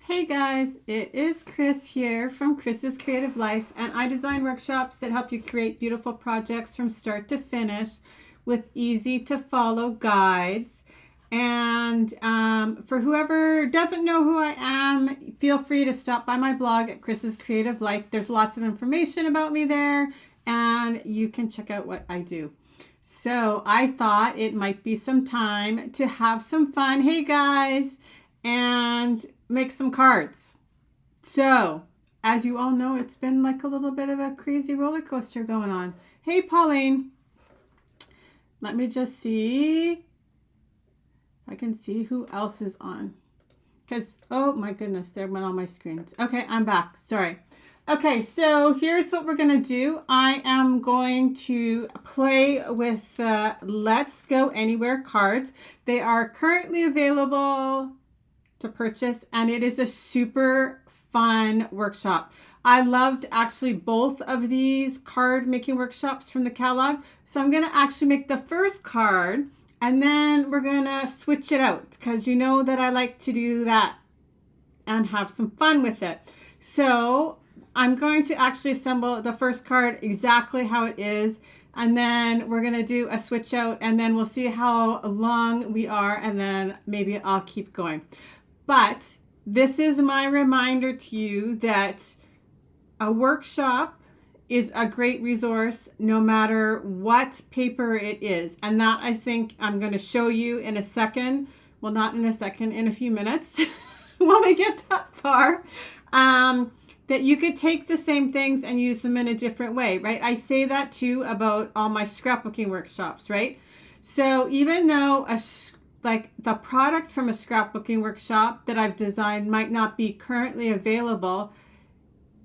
Hey guys, it is Chris here from Chris's Creative Life, and I design workshops that help you create beautiful projects from start to finish with easy to follow guides. And for whoever doesn't know who I am, feel free to stop by my blog at Chris's Creative Life. There's lots of information about me there, and you can check out what I do. So I thought it might be some time to have some fun. Hey guys, and make some cards. So, as you all know, it's been like a little bit of a crazy roller coaster going on. Hey, Pauline. Let me just see if I can see who else is on. Because, oh my goodness, there went all my screens. Okay, I'm back. Sorry. Okay, so here's what we're going to do. I am going to play with the Let's Go Anywhere cards. They are currently available to purchase, and it is a super fun workshop. I loved actually both of these card making workshops from the catalog. So I'm going to actually make the first card, and then we're going to switch it out because you know that I like to do that and have some fun with it. So I'm going to actually assemble the first card exactly how it is, and then we're going to do a switch out, and then we'll see how long we are, and then maybe I'll keep going. But this is my reminder to you that a workshop is a great resource no matter what paper it is. And that I think I'm going to show you in a second. Well, not in a second, in a few minutes when we get that far. That you could take the same things and use them in a different way, right? I say that too about all my scrapbooking workshops, right? So even though like the product from a scrapbooking workshop that I've designed might not be currently available,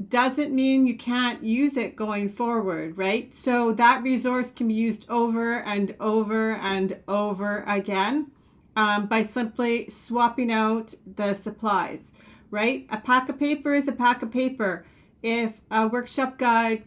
doesn't mean you can't use it going forward, right? So that resource can be used over and over and over again by simply swapping out the supplies, right? A pack of paper is a pack of paper. If a workshop guide,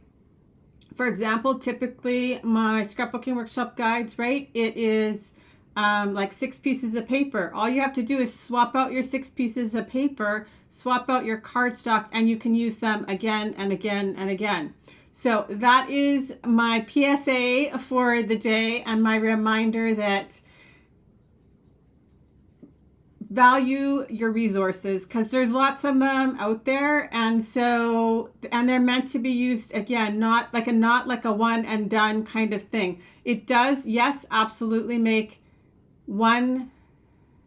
for example, typically my scrapbooking workshop guides, right? It is like 6 pieces of paper. All you have to do is swap out your 6 pieces of paper, swap out your cardstock, and you can use them again and again and again. So that is my PSA for the day and my reminder that value your resources because there's lots of them out there, and they're meant to be used again, not like a one and done kind of thing. It does, yes, absolutely make one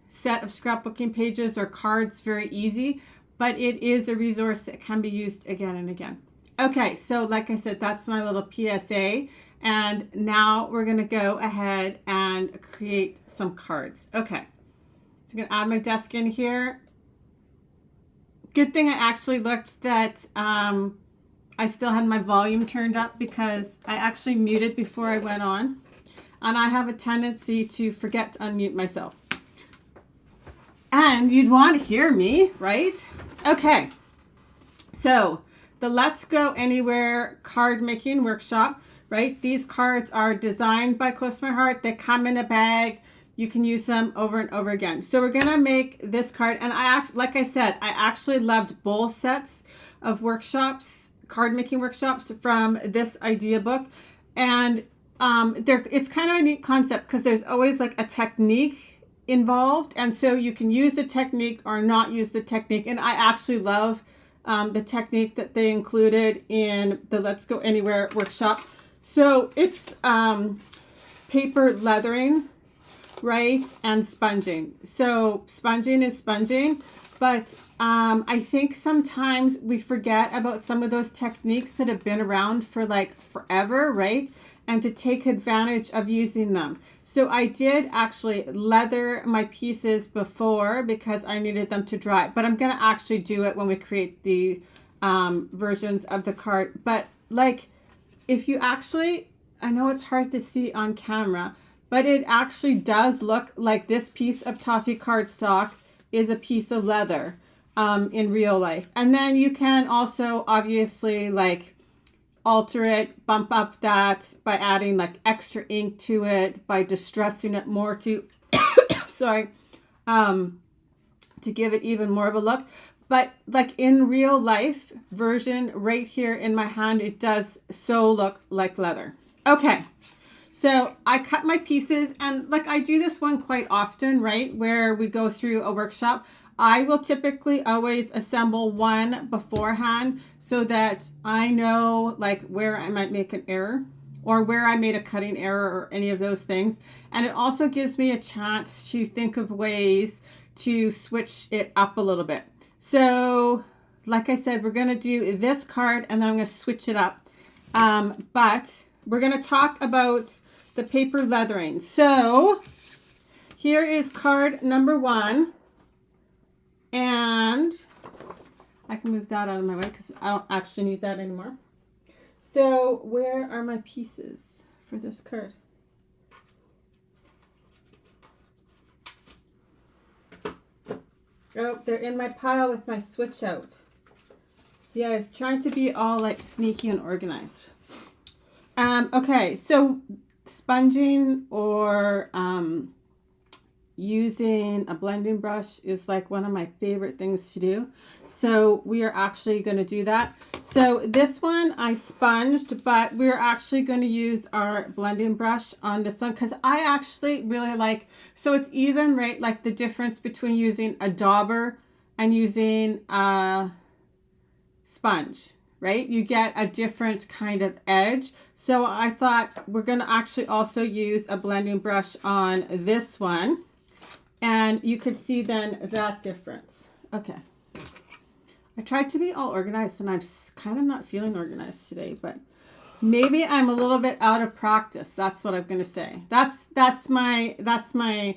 set of scrapbooking pages or cards very easy, but it is a resource that can be used again and again. Okay, so like I said, that's my little PSA, and now we're going to go ahead and create some cards. Okay, so I'm going to add my desk in here. Good thing I actually looked that I still had my volume turned up because I actually muted before I went on. And I have a tendency to forget to unmute myself. And you'd want to hear me, right? Okay. So the Let's Go Anywhere card making workshop, right? These cards are designed by Close to My Heart. They come in a bag. You can use them over and over again. So we're going to make this card. And like I said, I actually loved both sets of workshops, card making workshops from this idea book. And it's kind of a neat concept because there's always like a technique involved, and so you can use the technique or not use the technique. And I actually love the technique that they included in the Let's Go Anywhere workshop. So it's paper leathering, right, and sponging. So sponging is sponging, but I think sometimes we forget about some of those techniques that have been around for like forever, right? And to take advantage of using them. So I did actually leather my pieces before because I needed them to dry, but I'm going to actually do it when we create the versions of the card. But like, if you actually, I know it's hard to see on camera, but it actually does look like this piece of toffee cardstock is a piece of leather in real life. And then you can also obviously like alter it, bump up that by adding like extra ink to it, by distressing it more to, sorry, to give it even more of a look. but like in real life version right here in my hand, it does so look like leather. Okay. So I cut my pieces, and like I do this one quite often, right? Where we go through a workshop. I will typically always assemble one beforehand so that I know like where I might make an error or where I made a cutting error or any of those things. And it also gives me a chance to think of ways to switch it up a little bit. So like I said, we're going to do this card and then I'm going to switch it up. But we're going to talk about the paper leathering. So here is card number 1. And I can move that out of my way because I don't actually need that anymore. So where are my pieces for this card? Oh, they're in my pile with my switch out. See, I was trying to be all like sneaky and organized. Okay, so sponging or using a blending brush is like one of my favorite things to do. So we are actually going to do that. So this one I sponged, but we're actually going to use our blending brush on this one because I actually really like, so it's even, right? Like the difference between using a dauber and using a sponge, right? You get a different kind of edge. So I thought we're going to actually also use a blending brush on this one. And you could see then that difference. Okay. I tried to be all organized and I'm kind of not feeling organized today, but maybe I'm a little bit out of practice. That's what I'm going to say. That's my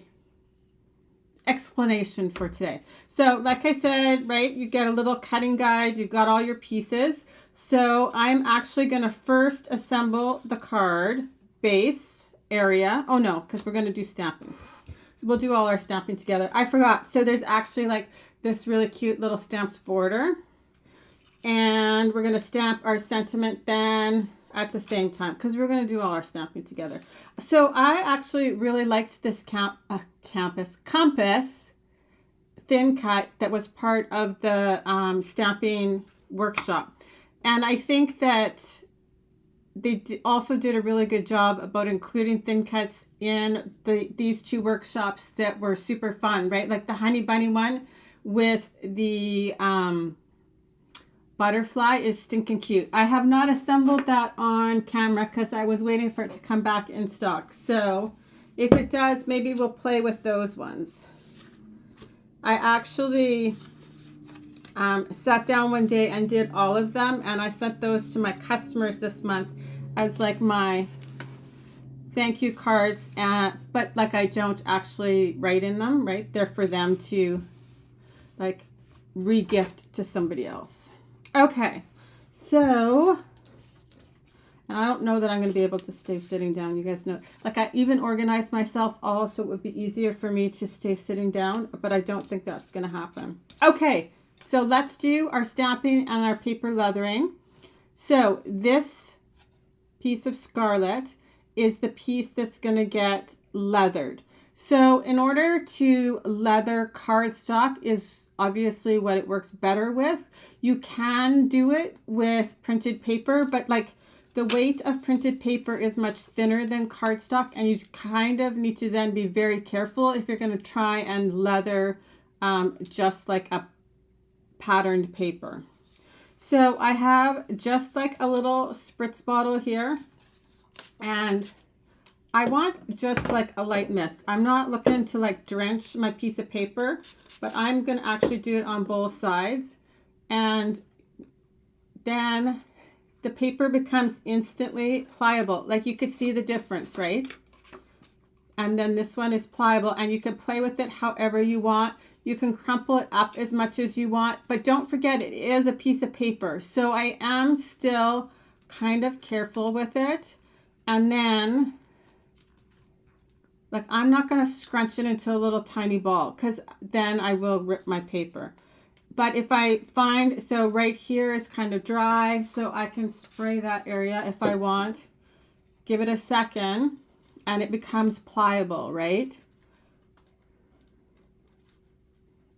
explanation for today. So like I said, right, you get a little cutting guide. You've got all your pieces. So I'm actually going to first assemble the card base area. Oh no, because we're going to do stamping. So we'll do all our stamping together. I forgot. So there's actually like this really cute little stamped border. And we're going to stamp our sentiment then at the same time because we're going to do all our stamping together. So I actually really liked this compass thin cut that was part of the stamping workshop. And I think that they also did a really good job about including thin cuts in these 2 workshops that were super fun, right? Like the honey bunny one with the butterfly is stinking cute. I have not assembled that on camera because I was waiting for it to come back in stock. So if it does, maybe we'll play with those ones. I actually sat down one day and did all of them, and I sent those to my customers this month as like my thank you cards. But like I don't actually write in them, right? They're for them to like re-gift to somebody else. Okay, so and I don't know that I'm going to be able to stay sitting down. You guys know, like I even organized myself all so it would be easier for me to stay sitting down, but I don't think that's going to happen. Okay, so let's do our stamping and our paper leathering. So this piece of scarlet is the piece that's going to get leathered. So in order to leather cardstock is obviously what it works better with. You can do it with printed paper, but like the weight of printed paper is much thinner than cardstock, and you kind of need to then be very careful if you're going to try and leather just like a patterned paper. So I have just like a little spritz bottle here, and I want just like a light mist. I'm not looking to like drench my piece of paper, but I'm going to actually do it on both sides. And then the paper becomes instantly pliable. Like you could see the difference, right? And then this one is pliable, and you can play with it however you want. You can crumple it up as much as you want, but don't forget it is a piece of paper. So I am still kind of careful with it. And then like I'm not going to scrunch it into a little tiny ball because then I will rip my paper. But if I find, so right here is kind of dry, so I can spray that area if I want. Give it a second and it becomes pliable, right?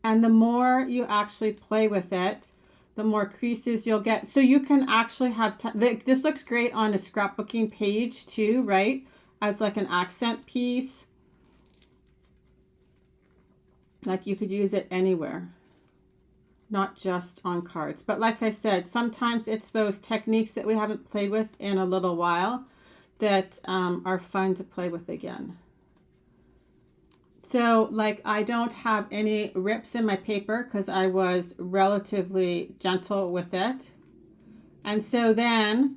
And the more you actually play with it, the more creases you'll get. So you can actually have, this looks great on a scrapbooking page too, right? As like an accent piece. Like you could use it anywhere, not just on cards. But like I said, sometimes it's those techniques that we haven't played with in a little while that are fun to play with again. So like I don't have any rips in my paper because I was relatively gentle with it. And so then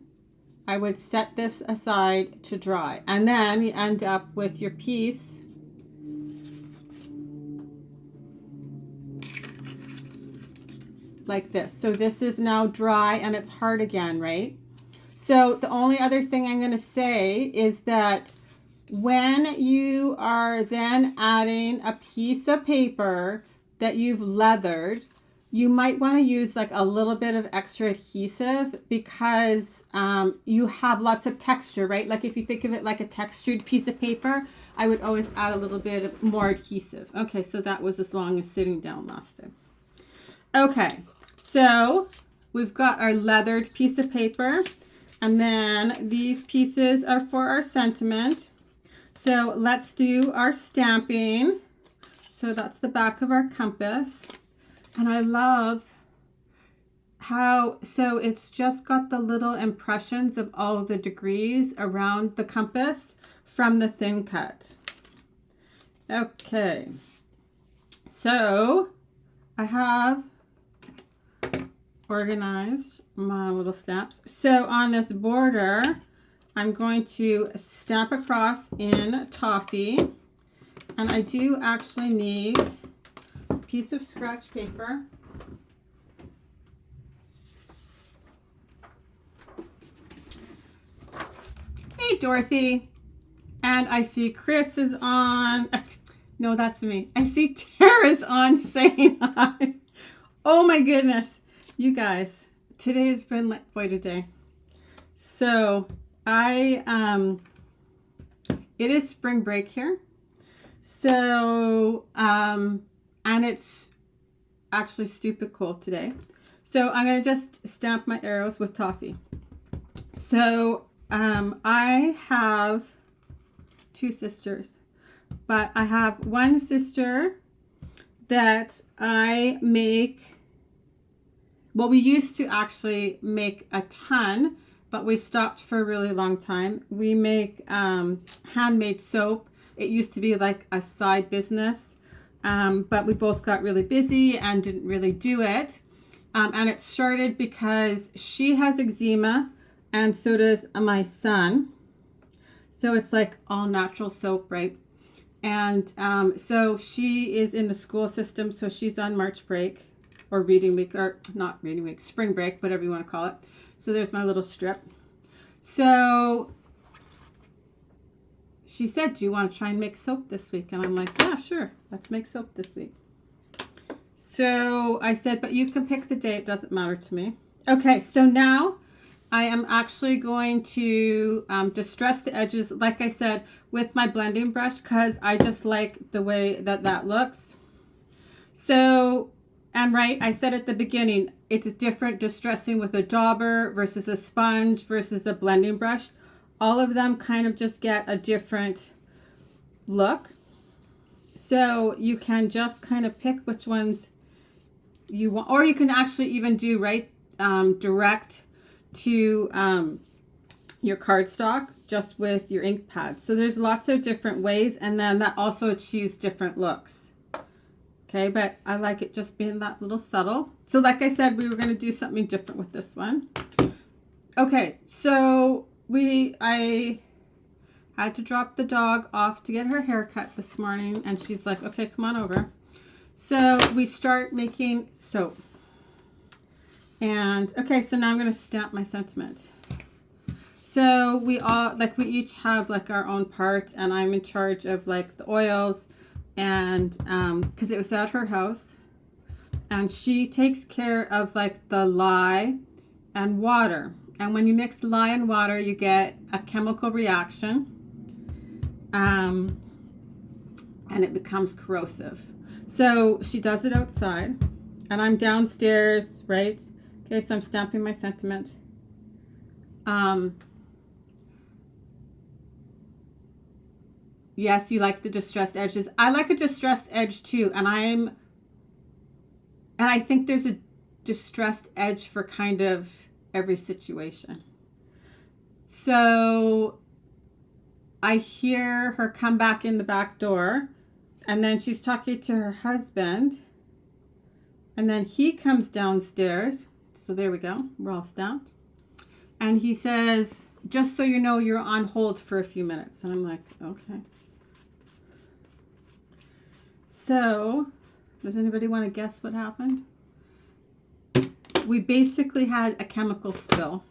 I would set this aside to dry. And then you end up with your piece like this. So this is now dry and it's hard again, right? So the only other thing I'm going to say is that when you are then adding a piece of paper that you've leathered, you might want to use like a little bit of extra adhesive because you have lots of texture, right? Like if you think of it like a textured piece of paper, I would always add a little bit of more adhesive. Okay, so that was as long as sitting down lasted. Okay, so we've got our leathered piece of paper, and then these pieces are for our sentiment. So let's do our stamping. So that's the back of our compass. And I love how, so it's just got the little impressions of all the degrees around the compass from the thin cut. Okay. So I have organized my little stamps. So on this border, I'm going to stamp across in toffee, and I do actually need a piece of scratch paper. Hey Dorothy, and I see Chris is on. No, that's me. I see Tara's on saying hi. Oh my goodness, you guys, today has been like quite a day. So it is spring break here. So, and it's actually stupid cold today. So I'm going to just stamp my arrows with toffee. So, I have two sisters, but I have one sister that I make, well, we used to actually make a ton, but we stopped for a really long time. We make handmade soap. It used to be like a side business, but we both got really busy and didn't really do it. And it started because she has eczema and so does my son. So it's like all natural soap, right? And so she is in the school system, so she's on March break or reading week, or not reading week, spring break, whatever you want to call it. So there's my little strip. So she said, do you want to try and make soap this week? And I'm like, yeah, sure. Let's make soap this week. So I said, but you can pick the day. It doesn't matter to me. Okay, so now I am actually going to distress the edges, like I said, with my blending brush because I just like the way that that looks. So, and right, I said at the beginning, it's different distressing with a dauber versus a sponge versus a blending brush. All of them kind of just get a different look. So you can just kind of pick which ones you want, or you can actually even do direct to your cardstock just with your ink pad. So there's lots of different ways, and then that also achieves different looks. Okay, but I like it just being that little subtle. So like I said, we were going to do something different with this one. Okay, so I had to drop the dog off to get her hair cut this morning, and she's like, okay, come on over. So we start making soap. And okay, so now I'm going to stamp my sentiment. So we each have like our own part, and I'm in charge of like the oils, and because it was at her house, and she takes care of like the lye and water. And when you mix lye and water, you get a chemical reaction, and it becomes corrosive. So she does it outside, and I'm downstairs, right? Okay, so I'm stamping my sentiment. Yes, you like the distressed edges. I like a distressed edge too, and I think there's a distressed edge for kind of every situation. So I hear her come back in the back door, and then she's talking to her husband, and then he comes downstairs. So there we go. We're all stamped. And he says, just so you know, you're on hold for a few minutes. And I'm like, okay. So, does anybody want to guess what happened? We basically had a chemical spill.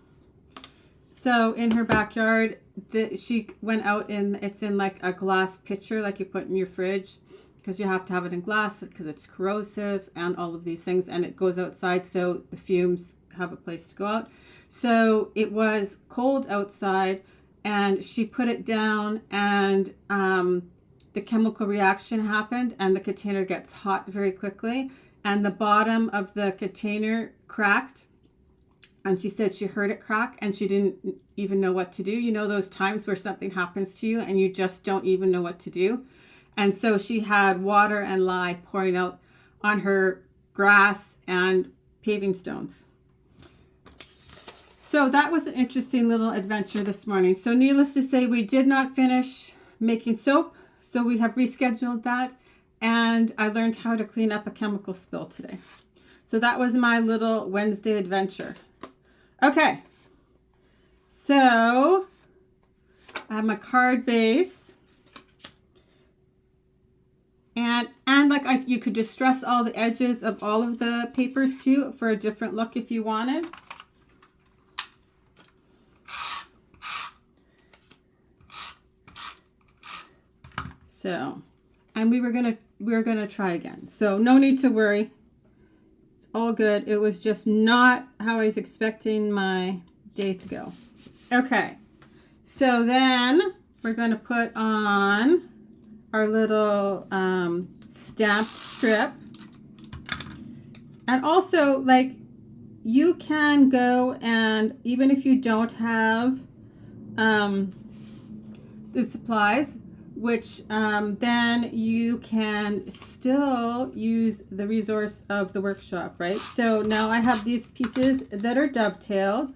So in her backyard, she went out it's in like a glass pitcher like you put in your fridge, because you have to have it in glass because it's corrosive and all of these things, and it goes outside so the fumes have a place to go out. So it was cold outside, and she put it down, and the chemical reaction happened, and the container gets hot very quickly, and the bottom of the container cracked. And she said she heard it crack and she didn't even know what to do. You know those times where something happens to you and you just don't even know what to do? And so she had water and lye pouring out on her grass and paving stones. So that was an interesting little adventure this morning. So needless to say, we did not finish making soap. So we have rescheduled that. And I learned how to clean up a chemical spill today. So that was my little Wednesday adventure. Okay, so I have my card base, and like you could distress all the edges of all of the papers too for a different look if you wanted. So, and we were gonna try again. So no need to worry. All good. It was just not how I was expecting my day to go. Okay, so then we're going to put on our little stamped strip. And also, like, you can go and even if you don't have the supplies, which then you can still use the resource of the workshop, right? So now I have these pieces that are dovetailed,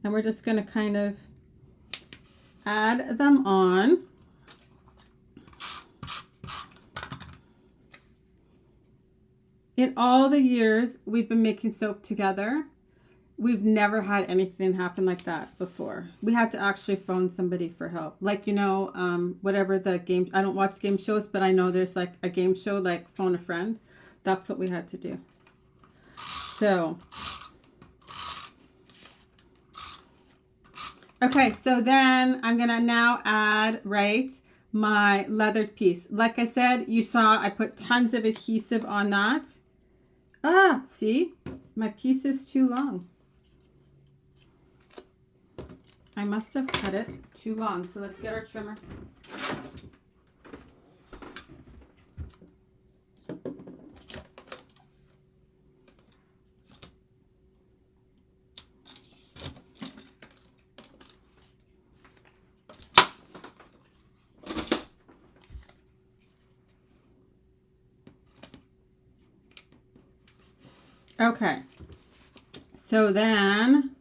and we're just going to kind of add them on. In all the years we've been making soap together, we've never had anything happen like that before. We had to actually phone somebody for help. Like, you know, whatever the game, I don't watch game shows, but I know there's like a game show like Phone a Friend. That's what we had to do. So, okay, so then I'm going to now add, right, my leathered piece. Like I said, you saw I put tons of adhesive on that. Ah, see, my piece is too long. I must have cut it too long. So let's get our trimmer. Okay. So then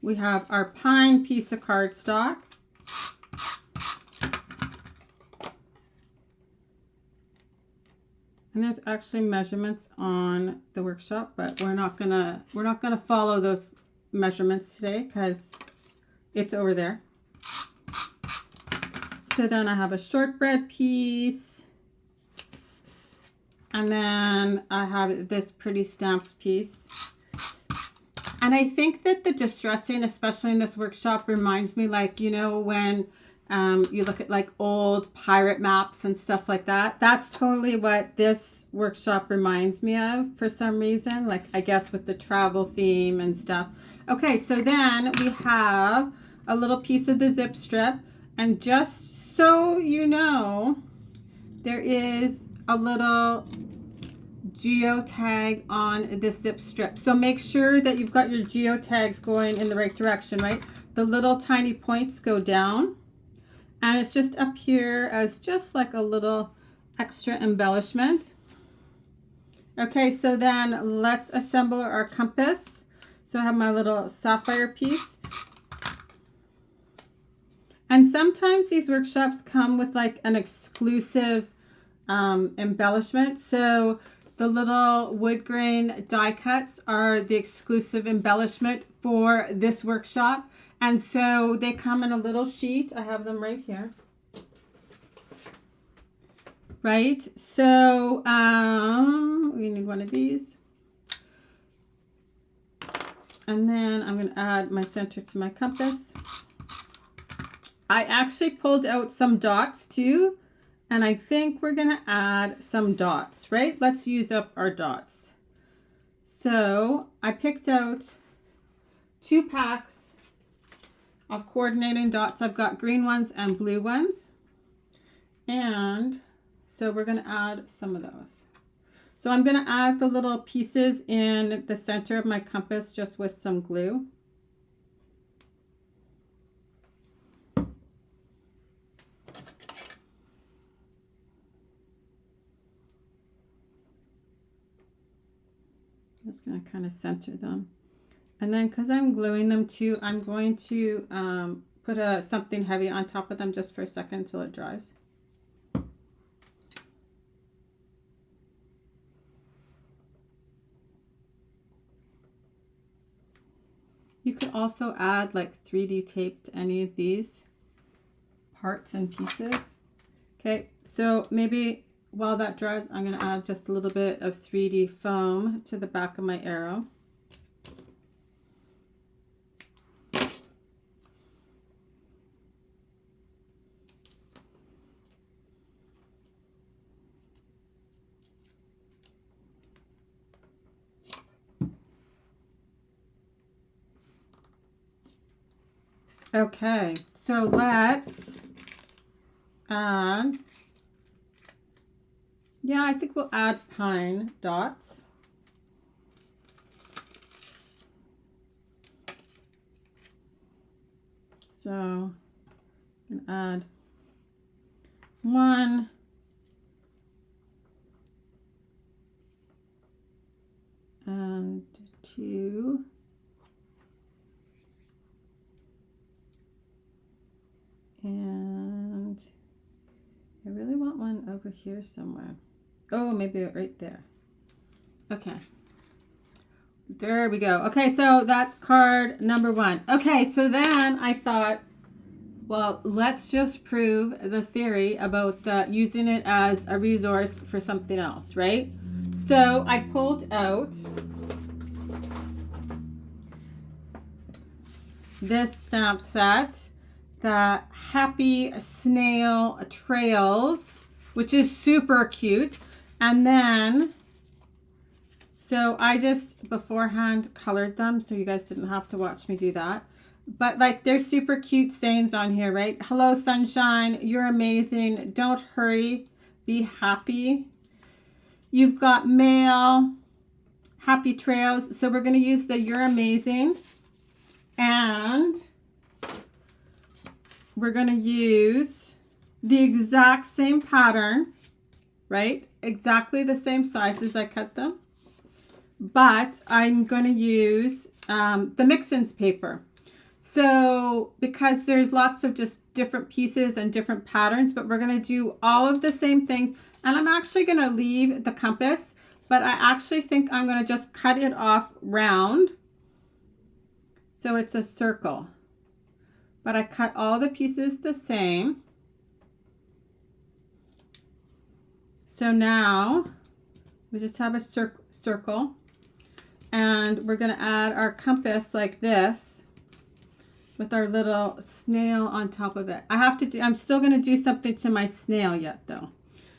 we have our pine piece of cardstock. And there's actually measurements on the workshop, but we're not gonna follow those measurements today because it's over there. So then I have a shortbread piece. And then I have this pretty stamped piece. And I think that the distressing, especially in this workshop, reminds me, like, you know, when you look at like old pirate maps and stuff like that. That's totally what this workshop reminds me of for some reason. Like, I guess with the travel theme and stuff. Okay, so then we have a little piece of the zip strip. And just so you know, there is a little geotag on this zip strip. So make sure that you've got your geotags going in the right direction, right? The little tiny points go down, and it's just up here as just like a little extra embellishment. Okay, so then let's assemble our compass. So I have my little sapphire piece. And sometimes these workshops come with like an exclusive embellishment. So the little wood grain die cuts are the exclusive embellishment for this workshop. And so they come in a little sheet. I have them right here. Right? So we need one of these. And then I'm going to add my center to my compass. I actually pulled out some dots too, and I think we're going to add some dots, right? Let's use up our dots. So I picked out 2 packs of coordinating dots. I've got green ones and blue ones. And so we're going to add some of those. So I'm going to add the little pieces in the center of my compass just with some glue. Just going to kind of center them. And then because I'm gluing them too, I'm going to put something heavy on top of them just for a second until it dries. You could also add like 3D tape to any of these parts and pieces. Okay, so maybe while that dries, I'm going to add just a little bit of 3D foam to the back of my arrow. Okay, so let's add, yeah, I think we'll add pine dots. So I'm going to add 1, and 2. And I really want one over here somewhere. Oh, maybe right there. Okay. There we go. Okay, so that's card number 1. Okay, so then I thought, well, let's just prove the theory about using it as a resource for something else, right? So I pulled out this stamp set, the Happy Snail Trails, which is super cute. And then, so I just beforehand colored them so you guys didn't have to watch me do that. But like, there's super cute sayings on here, right? Hello, sunshine. You're amazing. Don't hurry. Be happy. You've got mail. Happy trails. So we're going to use the You're amazing. And we're going to use the exact same pattern, right? Exactly the same sizes I cut them. But I'm going to use the mix-ins paper. So because there's lots of just different pieces and different patterns, but we're going to do all of the same things. And I'm actually going to leave the compass, but I actually think I'm going to just cut it off round. So it's a circle. But I cut all the pieces the same. So now we just have a circle, and we're going to add our compass like this with our little snail on top of it. I'm still going to do something to my snail yet though.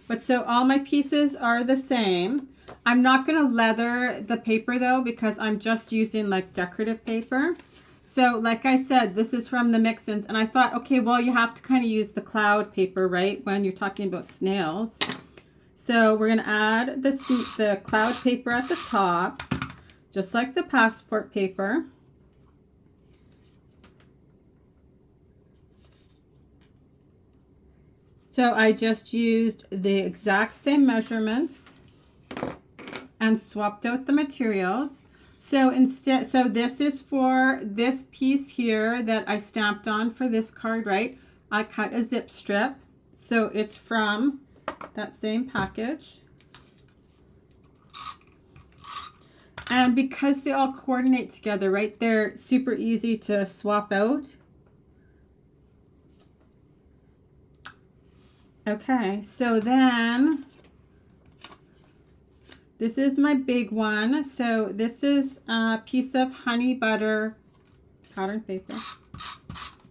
But so all my pieces are the same. I'm not going to leather the paper though, because I'm just using like decorative paper. So like I said, this is from the mix-ins, and I thought, okay, well, you have to kind of use the cloud paper, right, when you're talking about snails. So we're going to add the cloud paper at the top, just like the passport paper. So I just used the exact same measurements and swapped out the materials. So this is for this piece here that I stamped on for this card, right? I cut a zip strip. So it's from that same package. And because they all coordinate together, right, they're super easy to swap out. Okay, so then this is my big one. So this is a piece of honey butter pattern paper.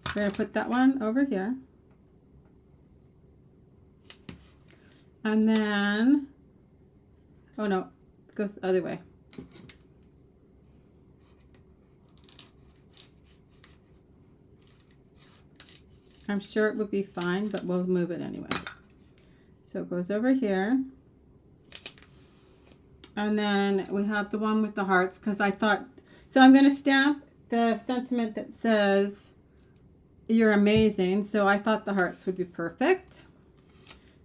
We're going to put that one over here. And then, oh no, it goes the other way. I'm sure it would be fine, but we'll move it anyway. So it goes over here. And then we have the one with the hearts, because I thought, so I'm going to stamp the sentiment that says, "You're amazing." So I thought the hearts would be perfect.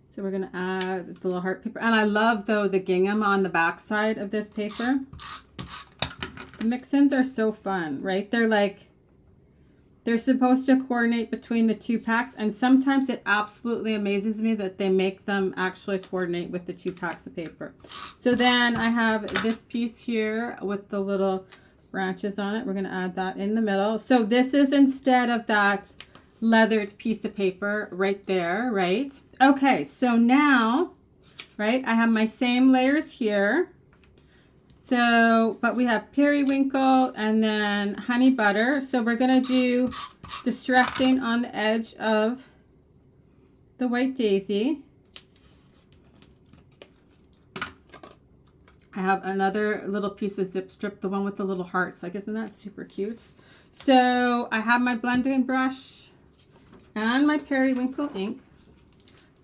So we're going to add the little heart paper. And I love, though, the gingham on the back side of this paper. The mix-ins are so fun, right? They're supposed to coordinate between the two packs, and sometimes it absolutely amazes me that they make them actually coordinate with the two packs of paper. So then I have this piece here with the little branches on it. We're going to add that in the middle. So this is instead of that leathered piece of paper right there, right? Okay, so now, right, I have my same layers here. So, but we have periwinkle and then honey butter. So we're going to do distressing on the edge of the white daisy. I have another little piece of zip strip, the one with the little hearts. Like, isn't that super cute? So I have my blending brush and my periwinkle ink.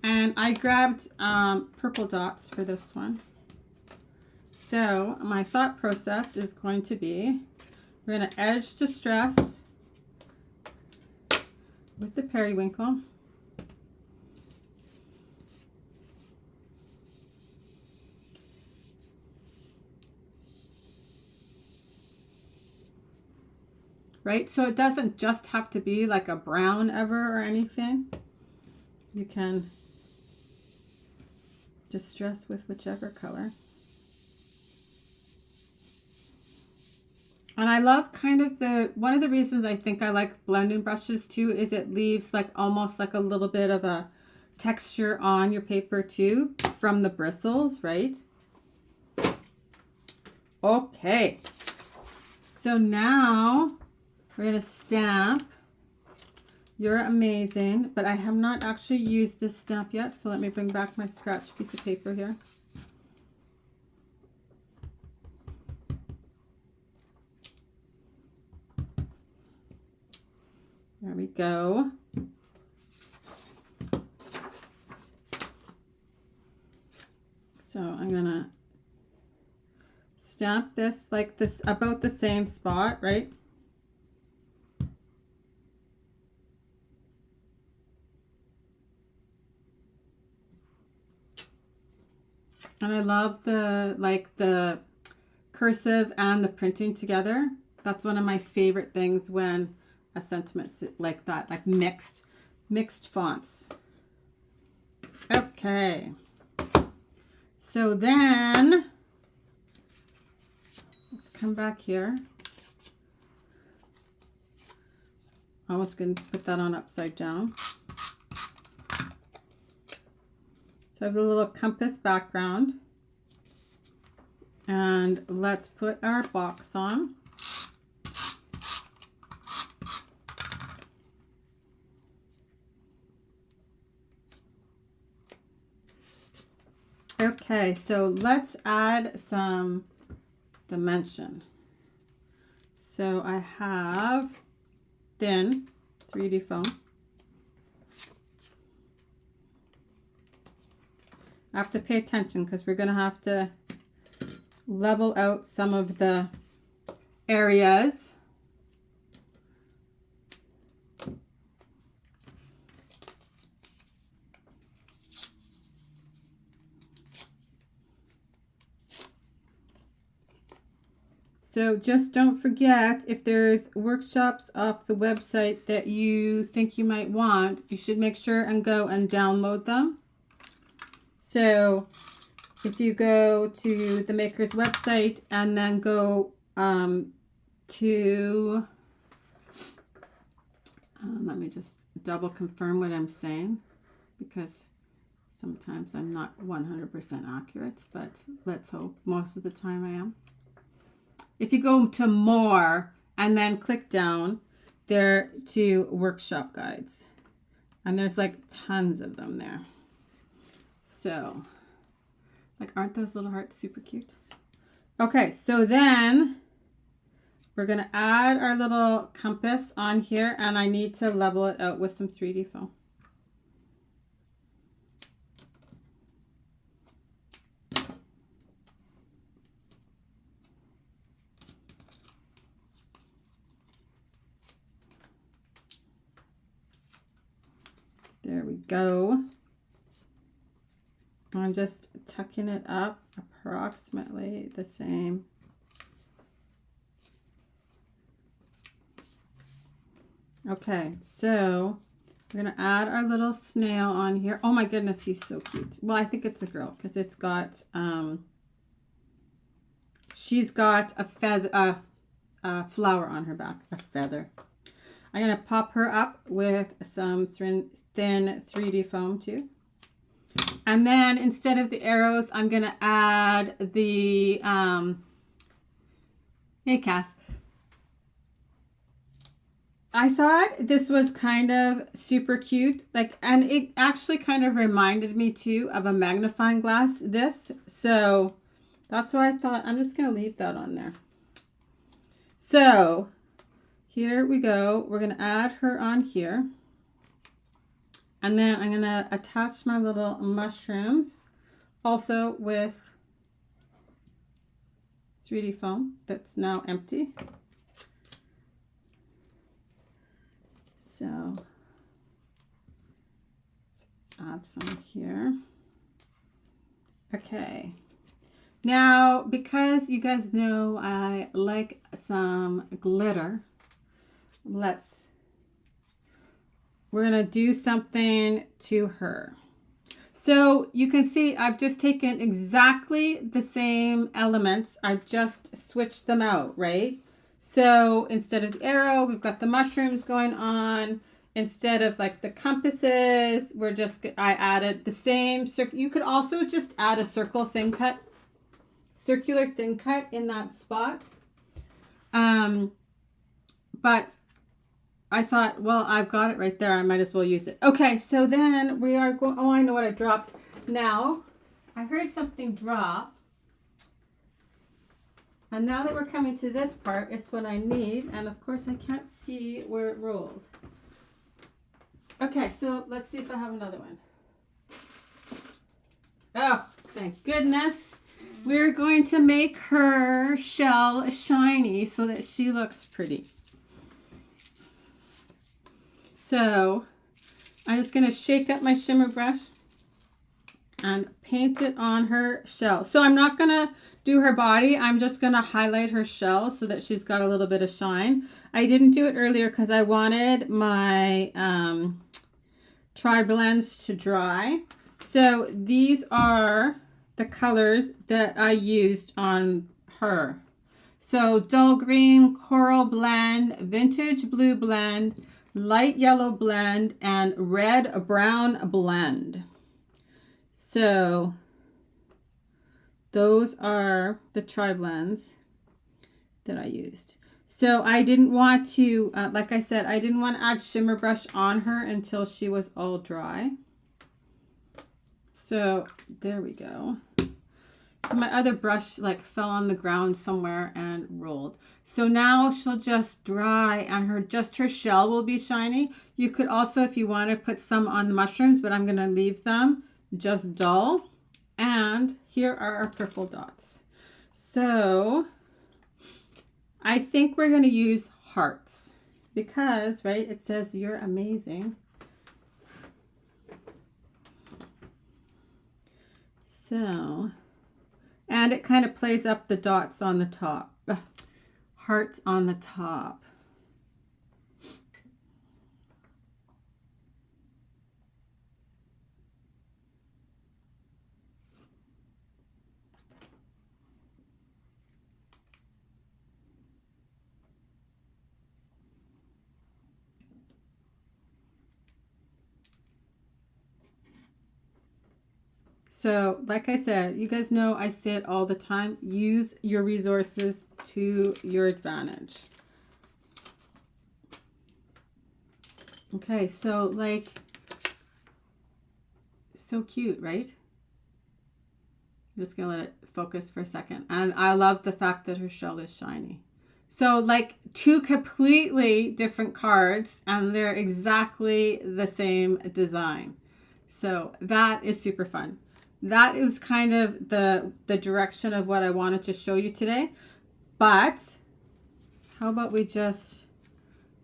And I grabbed purple dots for this one. So my thought process is going to be, we're going to edge distress with the periwinkle. Right? So it doesn't just have to be like a brown ever or anything. You can distress with whichever color. And I love kind of one of the reasons I think I like blending brushes too is it leaves like almost like a little bit of a texture on your paper too from the bristles, right? Okay. So now we're going to stamp "You're amazing," but I have not actually used this stamp yet. So let me bring back my scratch piece of paper here. There we go. So I'm gonna stamp this like this, about the same spot, right? And I love the cursive and the printing together. That's one of my favorite things when a sentiment's like that, like mixed fonts. Okay. So then let's come back here. I was going to put that on upside down. So I have a little compass background. And let's put our box on. Okay, so let's add some dimension. So I have thin 3D foam. have to pay attention because we're going to have to level out some of the areas. So just don't forget, if there's workshops off the website that you think you might want, you should make sure and go and download them. So if you go to the maker's website and then go to, let me just double confirm what I'm saying, because sometimes I'm not 100% accurate, but let's hope most of the time I am. If you go to more and then click down there to workshop guides, and there's like tons of them there. So, like, aren't those little hearts super cute? Okay, so then we're going to add our little compass on here, and I need to level it out with some 3D foam. There we go. I'm just tucking it up approximately the same. Okay, so we're going to add our little snail on here. Oh my goodness, he's so cute. Well, I think it's a girl because it's got, she's got a feather, a flower on her back, a feather. I'm going to pop her up with some thin 3D foam too. And then instead of the arrows, I'm going to add the, hey Cass. I thought this was kind of super cute. Like, and it actually kind of reminded me too of a magnifying glass, this. So that's why I thought I'm just going to leave that on there. So here we go. We're going to add her on here. And then I'm going to attach my little mushrooms also with 3D foam that's now empty. So let's add some here. Okay. Now, because you guys know I like some glitter, we're going to do something to her. So you can see I've just taken exactly the same elements. I've just switched them out, right? So instead of the arrow, we've got the mushrooms going on. Instead of like the compasses, I added the same circle. You could also just add a circular thin cut in that spot. But I thought, well, I've got it right there. I might as well use it. Okay, so then we are going, oh, I know what I dropped. Now, I heard something drop. And now that we're coming to this part, it's what I need. And of course, I can't see where it rolled. Okay, so let's see if I have another one. Oh, thank goodness. We're going to make her shell shiny so that she looks pretty. So I'm just going to shake up my shimmer brush and paint it on her shell. So I'm not going to do her body. I'm just going to highlight her shell so that she's got a little bit of shine. I didn't do it earlier because I wanted my tri-blends to dry. So these are the colors that I used on her. So dull green, coral blend, vintage blue blend, light yellow blend, and red brown blend. So those are the tri-blends that I used. So I didn't want to, like I said, I didn't want to add shimmer brush on her until she was all dry. So there we go. So my other brush like fell on the ground somewhere and rolled. So now she'll just dry and just her shell will be shiny. You could also, if you want to, put some on the mushrooms, but I'm going to leave them just dull. And here are our purple dots. So I think we're going to use hearts because, right, it says you're amazing. So, and it kind of plays up the dots on the top. Hearts on the top. So, like I said, you guys know I say it all the time. Use your resources to your advantage. Okay, so like, so cute, right? I'm just going to let it focus for a second. And I love the fact that her shell is shiny. So like two completely different cards and they're exactly the same design. So that is super fun. That is kind of the direction of what I wanted to show you today. But how about we just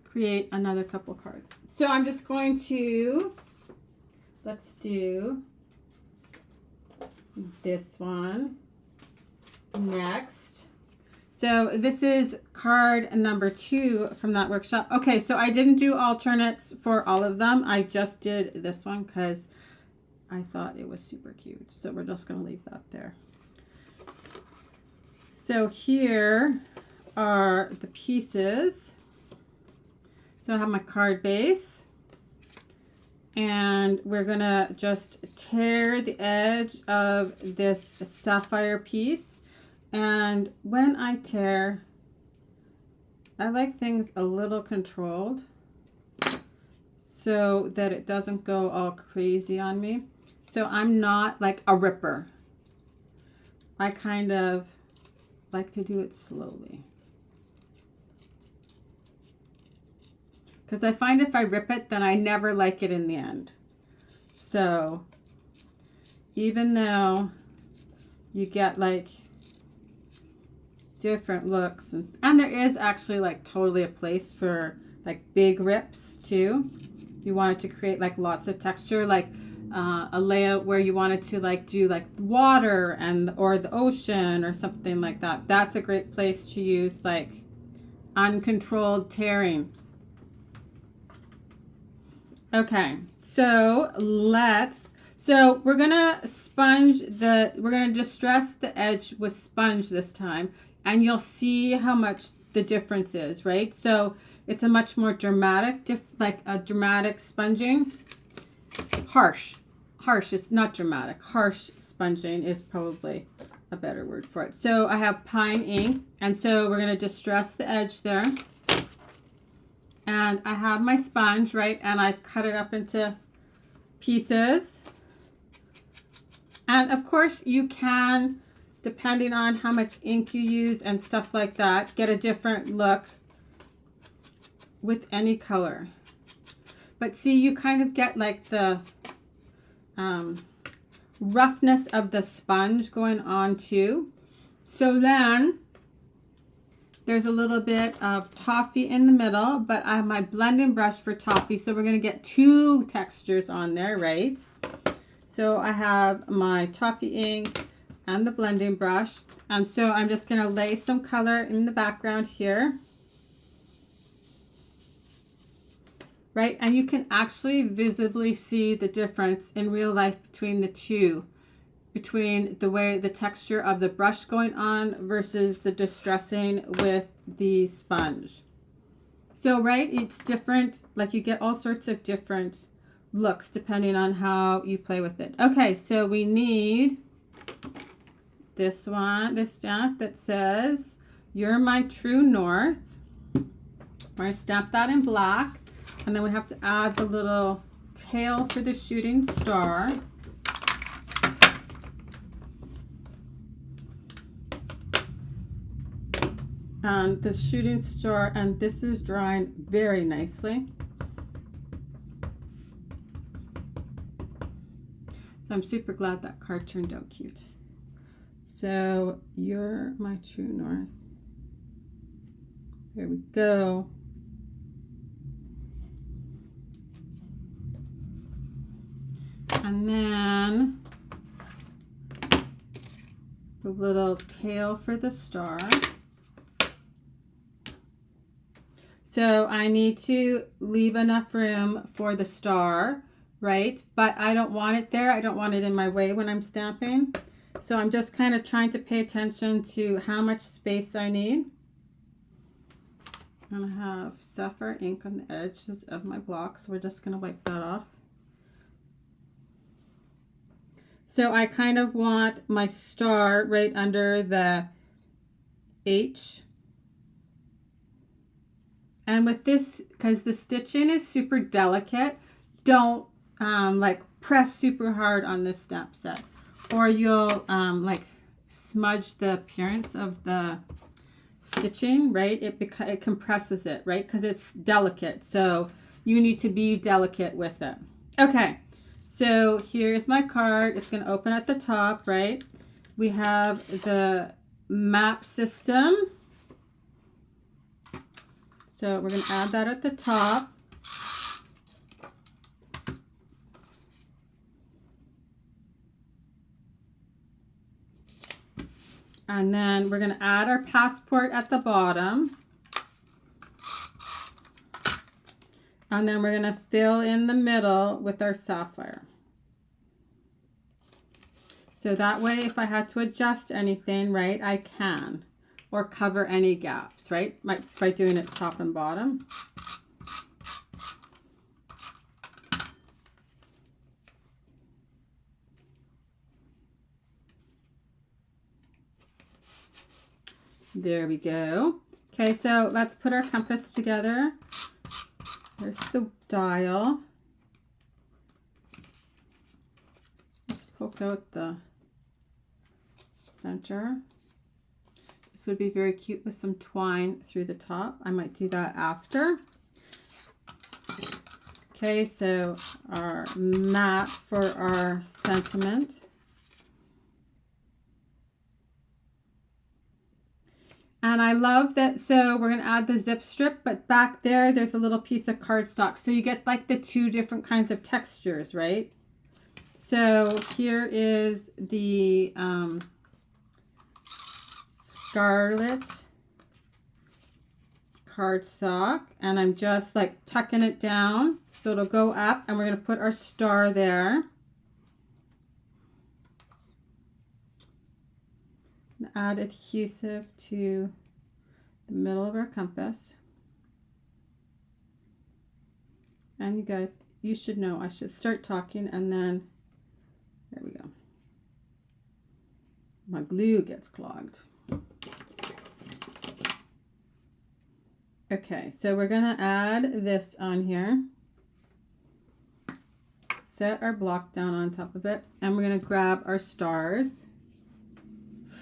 create another couple cards? So I'm just going to, let's do this one next. So this is card number 2 from that workshop. Okay, so I didn't do alternates for all of them. I just did this one because I thought it was super cute. So we're just going to leave that there. So here are the pieces. So I have my card base. And we're going to just tear the edge of this sapphire piece. And when I tear, I like things a little controlled so that it doesn't go all crazy on me. So I'm not like a ripper. I kind of like to do it slowly. Because I find if I rip it, then I never like it in the end. So even though you get like different looks, and there is actually like totally a place for like big rips too. You wanted to create like lots of texture, like a layout where you wanted to like do like water and or the ocean or something like that. That's a great place to use like uncontrolled tearing. Okay, so we're gonna we're gonna distress the edge with sponge this time, and you'll see how much the difference is, right? So it's a much more dramatic, like a dramatic sponging. Harsh is not dramatic. Harsh sponging is probably a better word for it. So I have pine ink, and so we're gonna distress the edge there. And I have my sponge, right? And I've cut it up into pieces. And of course you can, depending on how much ink you use and stuff like that, get a different look with any color. But see, you kind of get like the roughness of the sponge going on too. So then there's a little bit of toffee in the middle, but I have my blending brush for toffee. So we're going to get 2 textures on there, right? So I have my toffee ink and the blending brush. And so I'm just going to lay some color in the background here. Right? And you can actually visibly see the difference in real life between the two. Between the way the texture of the brush going on versus the distressing with the sponge. So, right, it's different, like you get all sorts of different looks depending on how you play with it. Okay, so we need this one, this stamp that says, "You're my true north." We're going to stamp that in black, and then we have to add the little tail for the shooting star. And the shooting star, and this is drying very nicely. So So I'm super glad that card turned out cute. So you're my true north. Here we go. And then the little tail for the star. So I need to leave enough room for the star, right? But I don't want it there. I don't want it in my way when I'm stamping. So I'm just kind of trying to pay attention to how much space I need. I'm going to have sapphire ink on the edges of my block, so we're just going to wipe that off. So I kind of want my star right under the H. And with this, because the stitching is super delicate, don't like press super hard on this stamp set, or you'll like smudge the appearance of the stitching, right? It compresses it, right? Because it's delicate, so you need to be delicate with it. Okay, so here's my card. It's going to open at the top, right? We have the map system. So we're going to add that at the top. And then we're going to add our passport at the bottom. And then we're going to fill in the middle with our sapphire. So that way, if I had to adjust anything, right, I can. Or cover any gaps, right, by doing it top and bottom. There we go. Okay, so let's put our compass together. There's the dial. Let's poke out the center. This would be very cute with some twine through the top. I might do that after. Okay, so our map for our sentiment. And I love that, so we're going to add the zip strip, but back there's a little piece of cardstock. So you get like the two different kinds of textures, right? So here is the Scarlet cardstock, and I'm just like tucking it down so it'll go up, and we're going to put our star there. Add adhesive to the middle of our compass. And you guys, you should know I should start talking, and then there we go. My glue gets clogged. Okay, so we're going to add this on here. Set our block down on top of it, and we're going to grab our stars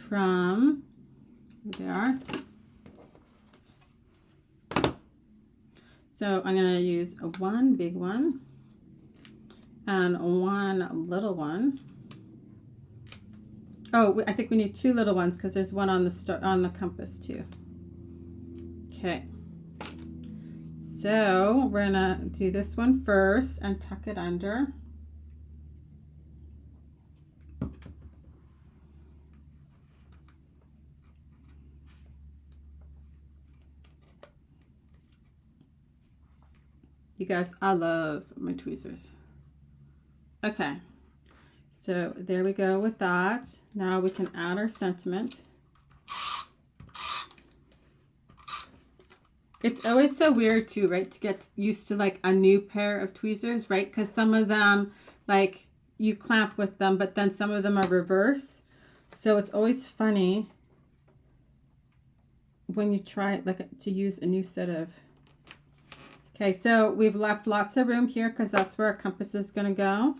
from, here they are. So I'm going to use one big one and one little one. Oh, I think we need two little ones because there's one on the compass too. Okay. So we're gonna do this one first and tuck it under. You guys, I love my tweezers. Okay, so there we go with that. Now we can add our sentiment. It's always so weird too, right, to get used to like a new pair of tweezers, right? Because some of them, like, you clamp with them, but then some of them are reverse. So it's always funny when you try like to use a new set of. Okay, so we've left lots of room here because that's where our compass is going to go.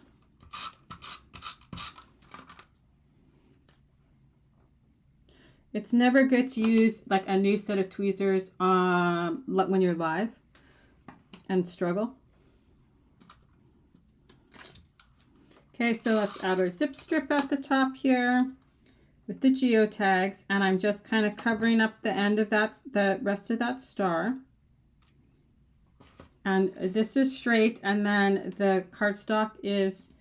It's never good to use like a new set of tweezers when you're live and struggle. Okay, so let's add our zip strip at the top here with the geotags, and I'm just kind of covering up the end of that, the rest of that star. And this is straight, and then the cardstock is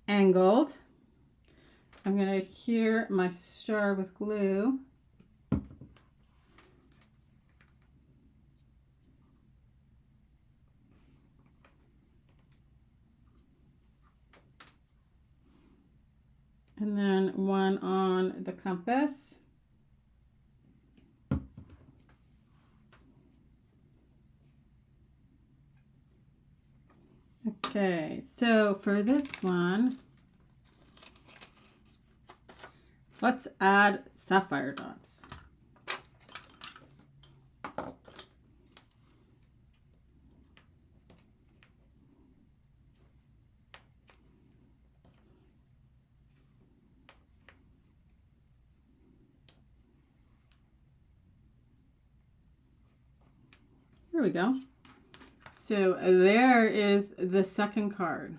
angled. I'm going to adhere my star with glue. And then one on the compass. Okay, so for this one, let's add sapphire dots. There we go. So there is the second card.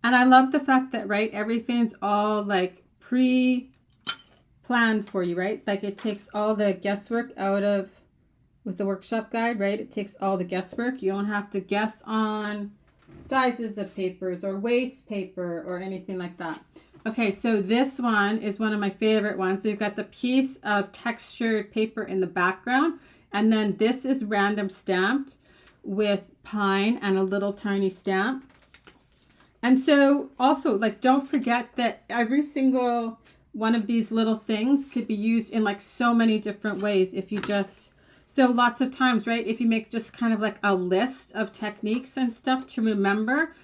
And I love the fact that, right, everything's all like pre-planned for you, right? Like it takes all the guesswork out of, with the workshop guide, right? It takes all the guesswork. You don't have to guess on sizes of papers or waste paper or anything like that. Okay, so this one is one of my favorite ones. We've got the piece of textured paper in the background, and then this is random stamped with pine and a little tiny stamp. And so also, like, don't forget that every single one of these little things could be used in like so many different ways if you just, so lots of times, right, if you make just kind of like a list of techniques and stuff to remember,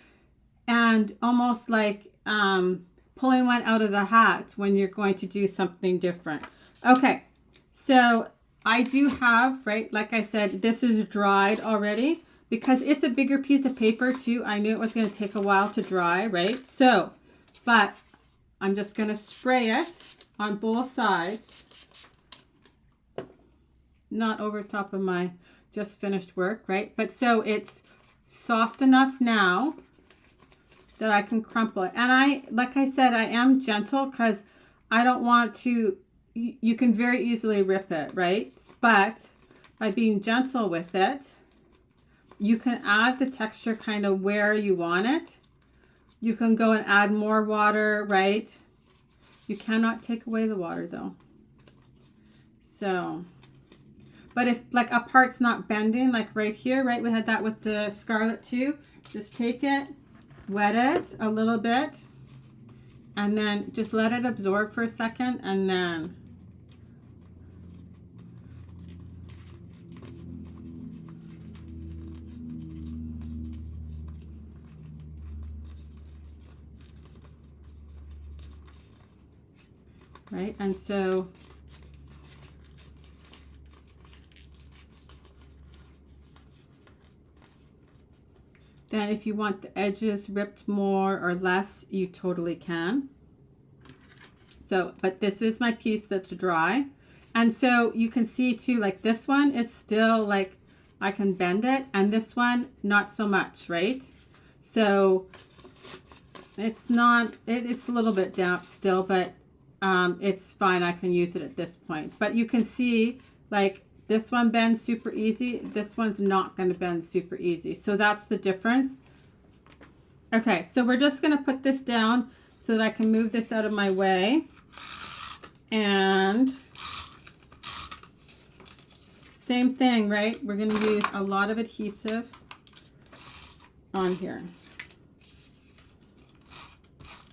and almost like pulling one out of the hat when you're going to do something different. Okay, so I do have, right, like I said, this is dried already because it's a bigger piece of paper too. I knew it was going to take a while to dry, right? So, but I'm just going to spray it on both sides, not over top of my just finished work, right? But so it's soft enough now that I can crumple it. And I, like I said, I am gentle because I don't want to, you can very easily rip it, right? But by being gentle with it, you can add the texture kind of where you want it. You can go and add more water, right? You cannot take away the water though. So, but if like a part's not bending, like right here, right? We had that with the scarlet too. Just take it, wet it a little bit, and then just let it absorb for a second, and then right? And so then if you want the edges ripped more or less, you totally can. So, but this is my piece that's dry. And so you can see too, like this one is still like, I can bend it, and this one, not so much, right? So it's not, it's a little bit damp still, but it's fine. I can use it at this point. But you can see like this one bends super easy. This one's not going to bend super easy. So that's the difference. Okay, so we're just going to put this down so that I can move this out of my way. And same thing, right? We're going to use a lot of adhesive on here.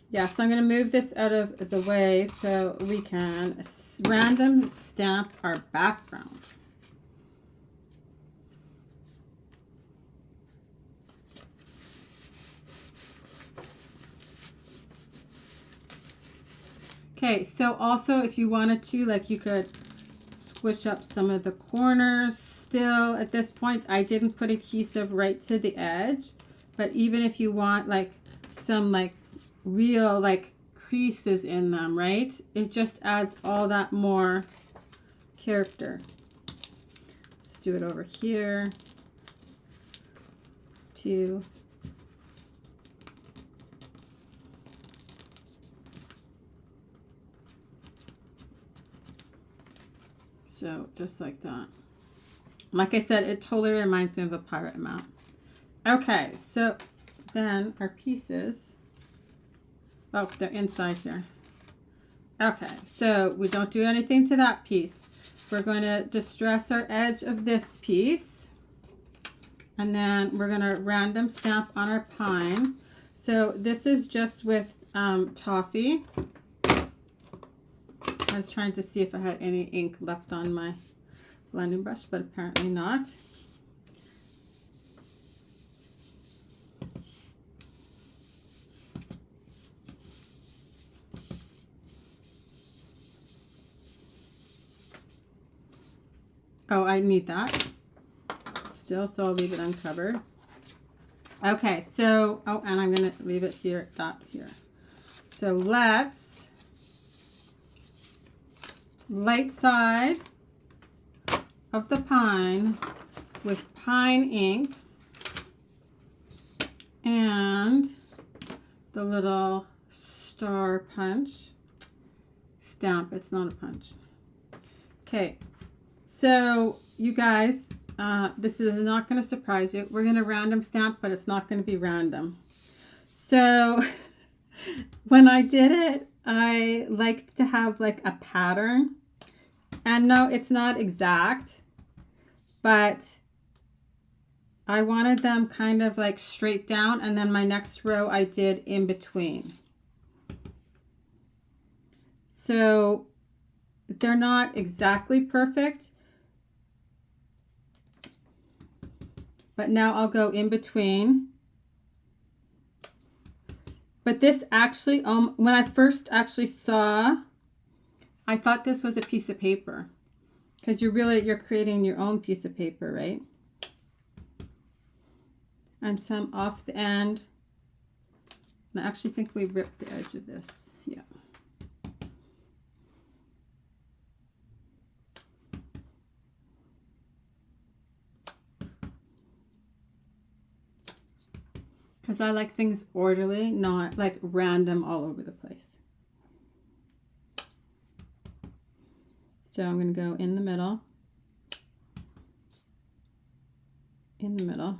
Yeah, so I'm going to move this out of the way so we can random stamp our background. Okay, so also if you wanted to, like you could squish up some of the corners still at this point. I didn't put adhesive right to the edge, but even if you want like some like real like creases in them, right? It just adds all that more character. Let's do it over here too. So just like that. Like I said, it totally reminds me of a pirate map. Okay, so then our pieces, oh, they're inside here. Okay, so we don't do anything to that piece. We're going to distress our edge of this piece. And then we're going to random stamp on our pine. So this is just with toffee. I was trying to see if I had any ink left on my blending brush, but apparently not. Oh, I need that still, so I'll leave it uncovered. Okay, so, oh, and I'm going to leave it here, that here. So let's light side of the pine with pine ink and the little star punch stamp. It's not a punch. Okay, so you guys, this is not going to surprise you. We're going to random stamp, but it's not going to be random. So when I did it, I liked to have like a pattern. And no, it's not exact, but I wanted them kind of like straight down, and then my next row I did in between. So they're not exactly perfect, but now I'll go in between. But this actually, when I first actually saw, I thought this was a piece of paper, because you're creating your own piece of paper, right? And some off the end. And I actually think we ripped the edge of this. Yeah. Because I like things orderly, not like random all over the place. So I'm going to go in the middle. In the middle.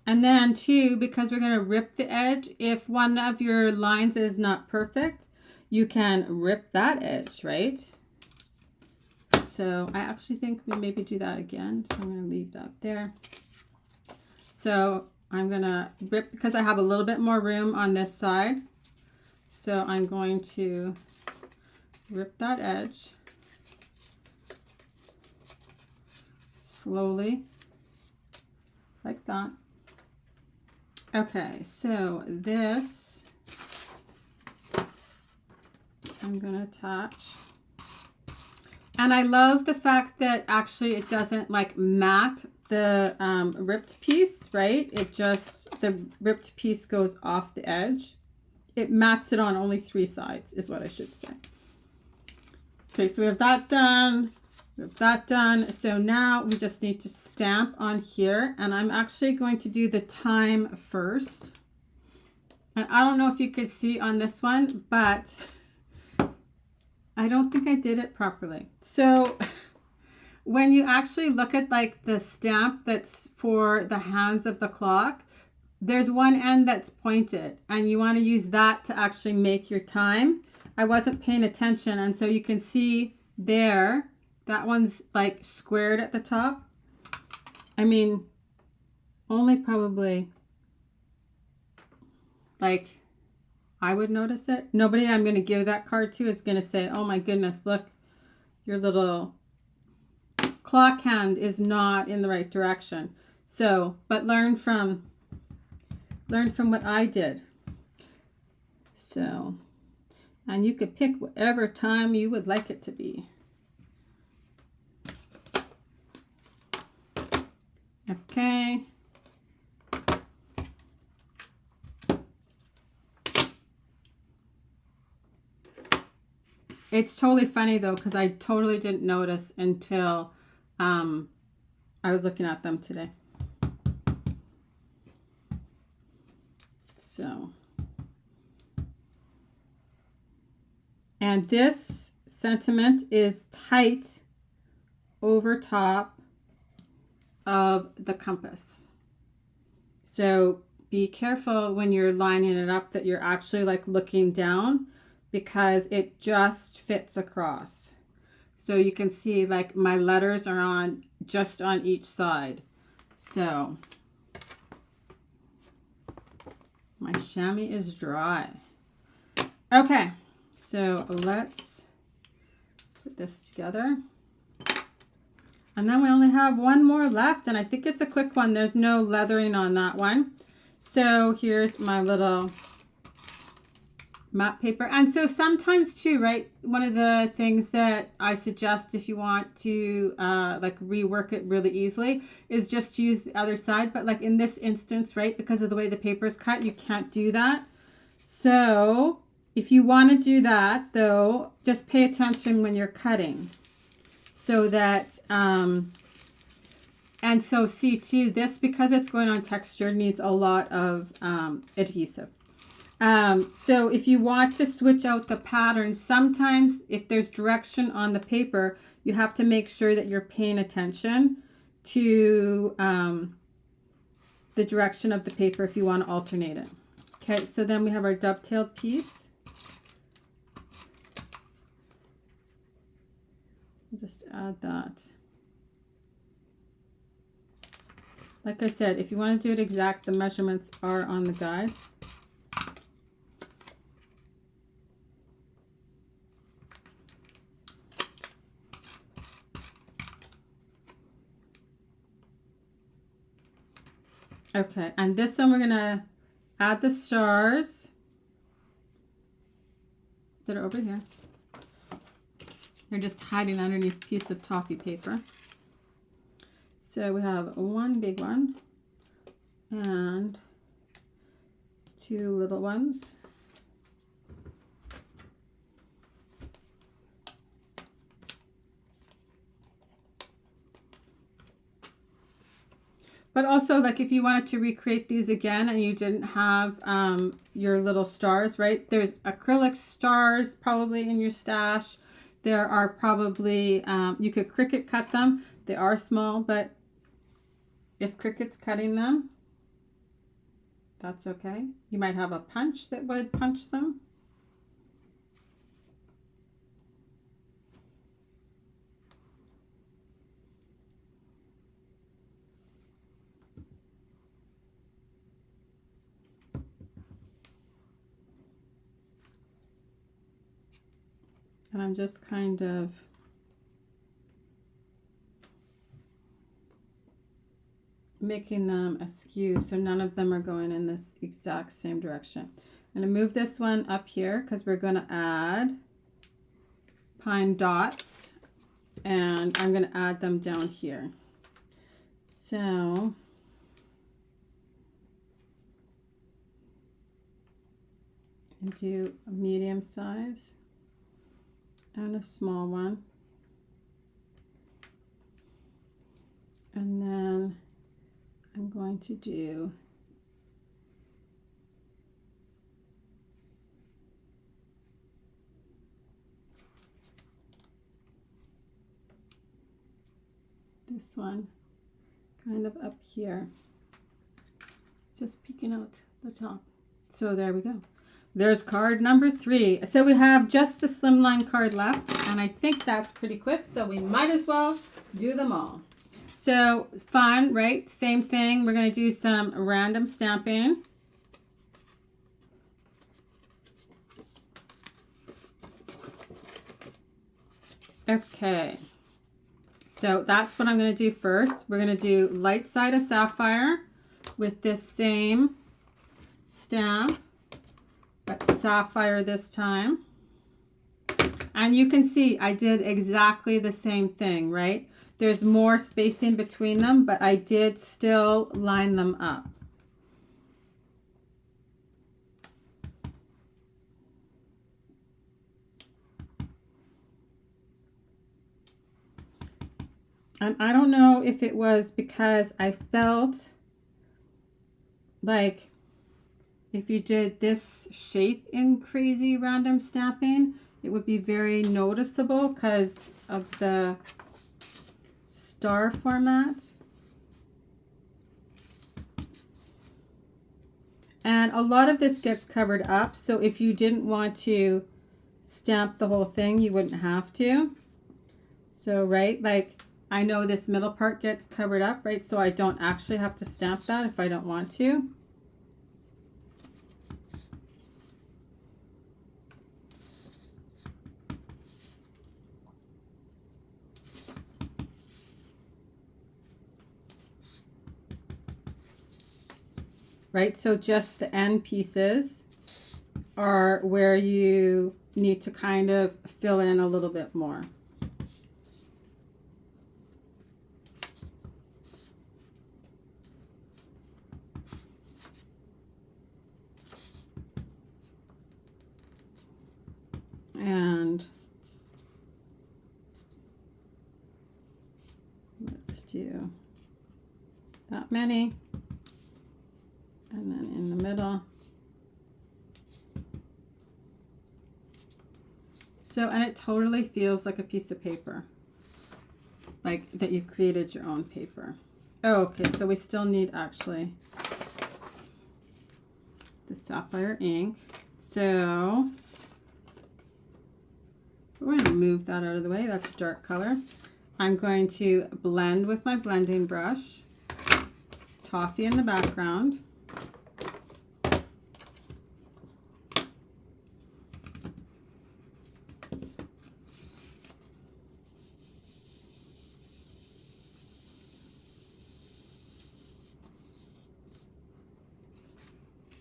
And then too, because we're going to rip the edge, if one of your lines is not perfect, you can rip that edge, right? So I actually think we maybe do that again. So I'm going to leave that there. So I'm going to rip, because I have a little bit more room on this side. So I'm going to rip that edge slowly, like that. Okay, so this I'm going to attach. And I love the fact that actually it doesn't like mat the ripped piece, right? It just, the ripped piece goes off the edge. It mats it on only 3 sides is what I should say. Okay, so we have that done. We have that done. So now we just need to stamp on here. And I'm actually going to do the time first. And I don't know if you could see on this one, but I don't think I did it properly. So when you actually look at like the stamp that's for the hands of the clock, there's one end that's pointed and you want to use that to actually make your time. I wasn't paying attention, and so you can see there, that one's like squared at the top. I mean, only probably like I would notice it. Nobody I'm going to give that card to is going to say, oh my goodness, look, your little clock hand is not in the right direction. So, but learn from what I did. So, and you could pick whatever time you would like it to be. Okay. It's totally funny though, because I totally didn't notice until I was looking at them today. So And this sentiment is tight over top of the compass. So be careful when you're lining it up that you're actually like looking down, because it just fits across. So you can see like my letters are on just on each side. So my chamois is dry. Okay, so let's put this together. And then we only have one more left, and I think it's a quick one. There's no leathering on that one. So here's my little matte paper. And so sometimes too, right, one of the things that I suggest if you want to like rework it really easily is just to use the other side. But like in this instance, right, because of the way the paper is cut, you can't do that. So if you want to do that though, just pay attention when you're cutting, so that and so see too, this, because it's going on texture, needs a lot of adhesive. So if you want to switch out the pattern, sometimes if there's direction on the paper, you have to make sure that you're paying attention to the direction of the paper if you want to alternate it. Okay, so then we have our dovetailed piece. Just add that. Like I said, if you want to do it exact, the measurements are on the guide. Okay, and this one we're going to add the stars that are over here. They're just hiding underneath a piece of toffee paper. So we have one big one and two little ones. But also, like if you wanted to recreate these again and you didn't have your little stars, right? There's acrylic stars probably in your stash. There are probably, you could Cricut cut them. They are small, but if Cricut's cutting them, that's okay. You might have a punch that would punch them. And I'm just kind of making them askew so none of them are going in this exact same direction. I'm going to move this one up here because we're going to add pine dots, and I'm going to add them down here. So do a medium size and a small one, and then I'm going to do this one kind of up here, just peeking out the top. So there we go. There's card number 3. So we have just the slimline card left, and I think that's pretty quick, so we might as well do them all. So fun, right? Same thing. We're going to do some random stamping. Okay. So that's what I'm going to do first. We're going to do light side of sapphire with this same stamp, but sapphire this time. And you can see I did exactly the same thing, right? There's more spacing between them, but I did still line them up. And I don't know if it was because I felt like if you did this shape in crazy random stamping, it would be very noticeable because of the star format. And a lot of this gets covered up, so if you didn't want to stamp the whole thing, you wouldn't have to. So, right, like I know this middle part gets covered up, right? So I don't actually have to stamp that if I don't want to. Right, so just the end pieces are where you need to kind of fill in a little bit more. And let's do that many. And then in the middle. So, and it totally feels like a piece of paper. Like that you've created your own paper. Oh, okay, so we still need actually the sapphire ink. So we're going to move that out of the way. That's a dark color. I'm going to blend with my blending brush. Toffee in the background.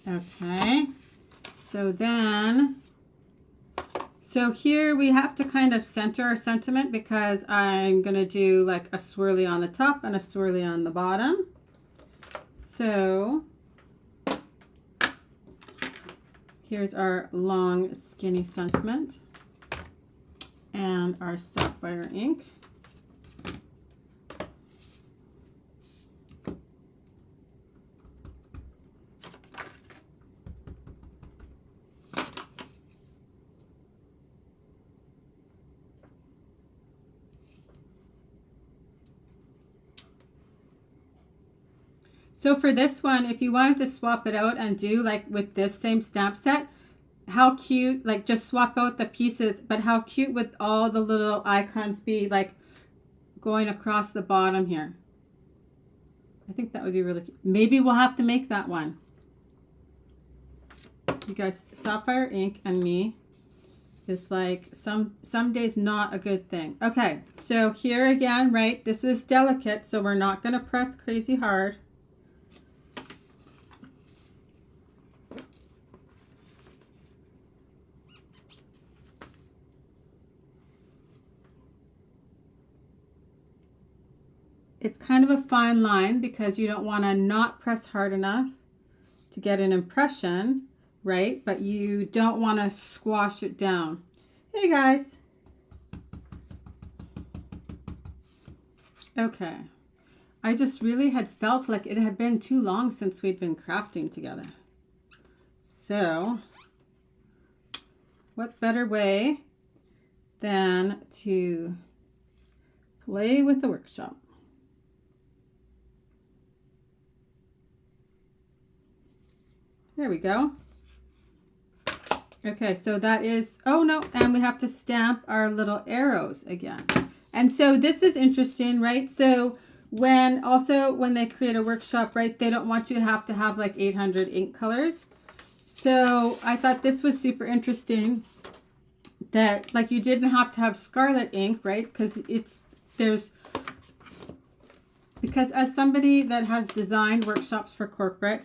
Okay, so here we have to kind of center our sentiment because I'm going to do like a swirly on the top and a swirly on the bottom. So here's our long skinny sentiment and our sapphire ink. So for this one, if you wanted to swap it out and do like with this same stamp set, how cute, like just swap out the pieces, but how cute would all the little icons be like going across the bottom here? I think that would be really cute. Maybe we'll have to make that one. You guys, sapphire ink and me is like some days not a good thing. Okay, so here again, right, this is delicate, so we're not going to press crazy hard. It's kind of a fine line because you don't want to not press hard enough to get an impression, right? But you don't want to squash it down. Hey guys. Okay. I just really had felt like it had been too long since we'd been crafting together. So, what better way than to play with the workshop? There we go. Okay, so that is, oh no, and we have to stamp our little arrows again. And so this is interesting, right? So when they create a workshop, right, they don't want you to have like 800 ink colors. So I thought this was super interesting that like you didn't have to have scarlet ink, right? Because as somebody that has designed workshops for corporate,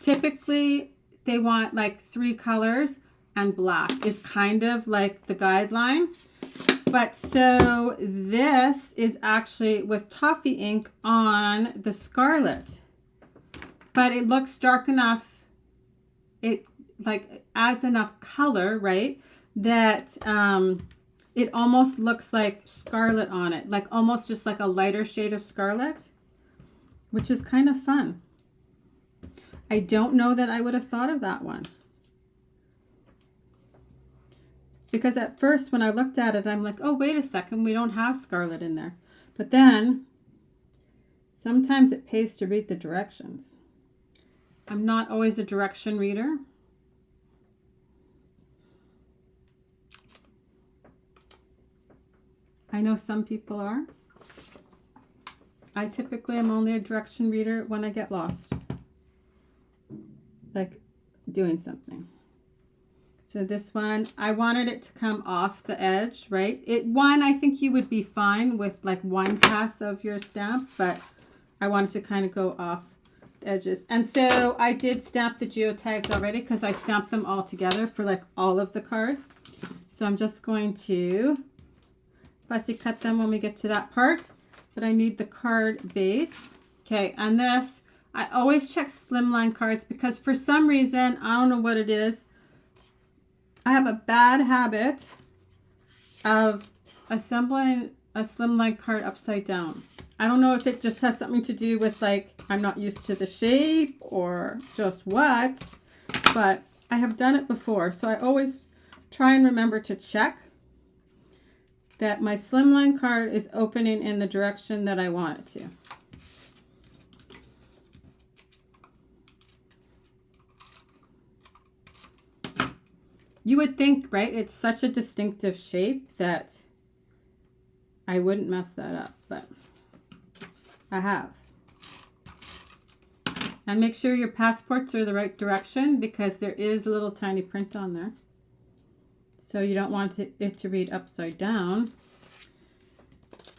typically they want like 3 colors and black is kind of like the guideline. But so this is actually with toffee ink on the scarlet, but it looks dark enough. It like adds enough color, right? That it almost looks like scarlet on it, like almost just like a lighter shade of scarlet, which is kind of fun. I don't know that I would have thought of that one. Because at first when I looked at it, I'm like, oh, wait a second, we don't have scarlet in there. But then sometimes it pays to read the directions. I'm not always a direction reader. I know some people are. I typically am only a direction reader when I get lost. Like doing something. So this one, I wanted it to come off the edge, right? One, I think you would be fine with like one pass of your stamp, but I wanted to kind of go off the edges. And so I did stamp the geotags already because I stamped them all together for like all of the cards. So I'm just going to fussy cut them when we get to that part, but I need the card base. Okay, and this, I always check slimline cards because for some reason, I don't know what it is, I have a bad habit of assembling a slimline card upside down. I don't know if it just has something to do with like, I'm not used to the shape or just what, but I have done it before. So I always try and remember to check that my slimline card is opening in the direction that I want it to. You would think, right? It's such a distinctive shape that I wouldn't mess that up, but I have. And make sure your passports are the right direction because there is a little tiny print on there. So you don't want it to read upside down.